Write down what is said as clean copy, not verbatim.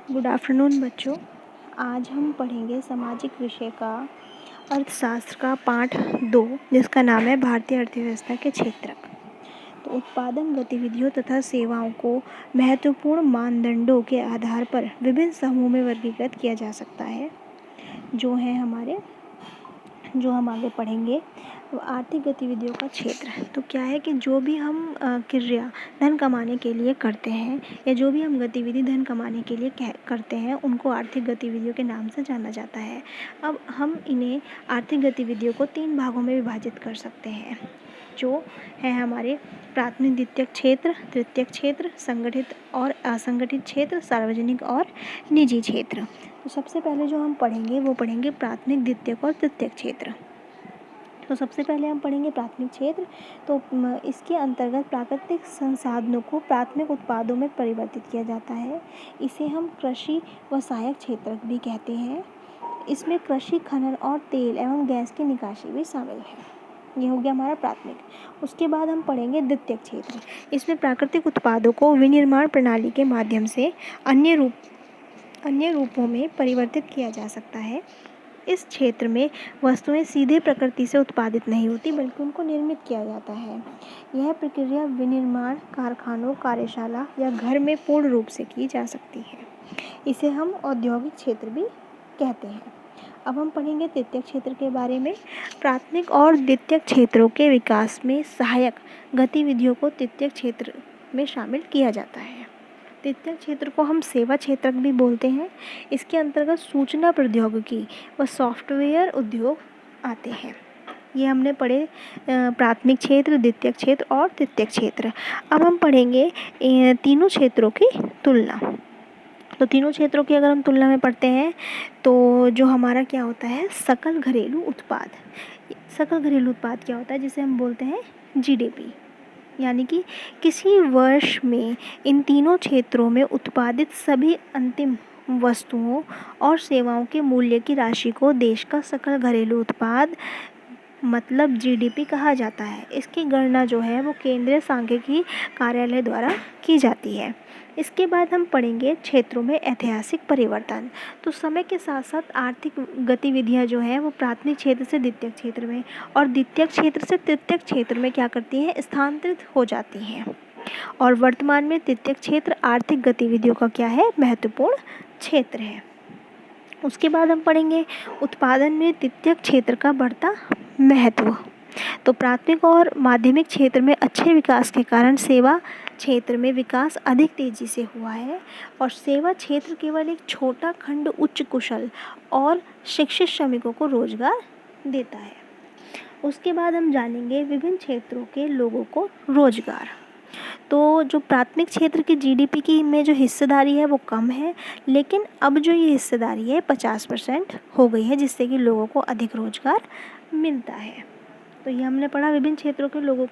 Good afternoon बच्चों। आज हम पढ़ेंगे सामाजिक विषय का अर्थशास्त्र का पाठ 2, जिसका नाम है भारतीय अर्थव्यवस्था के क्षेत्रक। तो उत्पादन गतिविधियों तथा सेवाओं को महत्वपूर्ण मानदंडों के आधार पर विभिन्न समूहों में वर्गीकृत किया जा सकता है, जो हम आगे पढ़ेंगे। तो आर्थिक गतिविधियों का क्षेत्र तो क्या है कि जो भी हम क्रिया धन कमाने के लिए करते हैं या जो भी हम गतिविधि धन कमाने के लिए करते हैं, उनको आर्थिक गतिविधियों के नाम से जाना जाता है। अब हम इन्हें आर्थिक गतिविधियों को 3 भागों में विभाजित कर सकते हैं, जो है हमारे प्राथमिक द्वितीयक क्षेत्र, तृतीयक क्षेत्र, संगठित और असंगठित क्षेत्र, सार्वजनिक और निजी क्षेत्र। तो सबसे पहले जो हम पढ़ेंगे वो पढ़ेंगे प्राथमिक द्वितीयक और तृतीयक क्षेत्र। तो सबसे पहले हम पढ़ेंगे प्राथमिक क्षेत्र। तो इसके अंतर्गत प्राकृतिक संसाधनों को प्राथमिक उत्पादों में परिवर्तित किया जाता है। इसे हम कृषि व सहायक क्षेत्र भी कहते हैं। इसमें कृषि, खनन और तेल एवं गैस की निकासी भी शामिल है। ये हो गया हमारा प्राथमिक। उसके बाद हम पढ़ेंगे द्वितीयक क्षेत्र। इसमें प्राकृतिक उत्पादों को विनिर्माण प्रणाली के माध्यम से अन्य रूपों में परिवर्तित किया जा सकता है। इस क्षेत्र में वस्तुएं सीधे प्रकृति से उत्पादित नहीं होती, बल्कि उनको निर्मित किया जाता है। यह प्रक्रिया विनिर्माण कारखानों, कार्यशाला या घर में पूर्ण रूप से की जा सकती है। इसे हम औद्योगिक क्षेत्र भी कहते हैं। अब हम पढ़ेंगे तृतीयक क्षेत्र के बारे में। प्राथमिक और द्वितीयक क्षेत्रों के विकास में सहायक गतिविधियों को तृतीयक क्षेत्र में शामिल किया जाता है। तृतीयक क्षेत्र को हम सेवा क्षेत्र भी बोलते हैं। इसके अंतर्गत सूचना प्रौद्योगिकी व सॉफ्टवेयर उद्योग आते हैं। ये हमने पढ़े प्राथमिक क्षेत्र, द्वितीयक क्षेत्र और तृतीयक क्षेत्र। अब हम पढ़ेंगे तीनों क्षेत्रों की तुलना। तो तीनों क्षेत्रों की अगर हम तुलना में पढ़ते हैं तो जो हमारा क्या होता है, सकल घरेलू उत्पाद। सकल घरेलू उत्पाद क्या होता है, जिसे हम बोलते हैं जीडीपी। यानी कि किसी वर्ष में इन तीनों क्षेत्रों में उत्पादित सभी अंतिम वस्तुओं और सेवाओं के मूल्य की राशि को देश का सकल घरेलू उत्पाद मतलब जीडीपी कहा जाता है। इसकी गणना जो है वो केंद्रीय सांख्यिकी कार्यालय द्वारा की जाती है। इसके बाद हम पढ़ेंगे क्षेत्रों में ऐतिहासिक परिवर्तन। तो समय के साथ साथ आर्थिक गतिविधियां जो हैं वो प्राथमिक क्षेत्र से द्वितीयक क्षेत्र में और द्वितीयक क्षेत्र से तृतीयक क्षेत्र में क्या करती हैं, स्थानांतरित हो जाती हैं। और वर्तमान में तृतीयक क्षेत्र आर्थिक गतिविधियों का क्या है, महत्वपूर्ण क्षेत्र है। उसके बाद हम पढ़ेंगे उत्पादन में तृतीयक क्षेत्र का बढ़ता महत्व। तो प्राथमिक और माध्यमिक क्षेत्र में अच्छे विकास के कारण सेवा क्षेत्र में विकास अधिक तेजी से हुआ है और सेवा क्षेत्र केवल एक छोटा खंड उच्च कुशल और शिक्षित श्रमिकों को रोजगार देता है। उसके बाद हम जानेंगे विभिन्न क्षेत्रों के लोगों को रोजगार। तो जो प्राथमिक क्षेत्र की जीडीपी की में जो हिस्सेदारी है वो कम है, लेकिन अब जो ये हिस्सेदारी है 50% हो गई है, जिससे कि लोगों को अधिक रोजगार मिलता है। तो ये हमने पढ़ा विभिन्न क्षेत्रों के लोगों को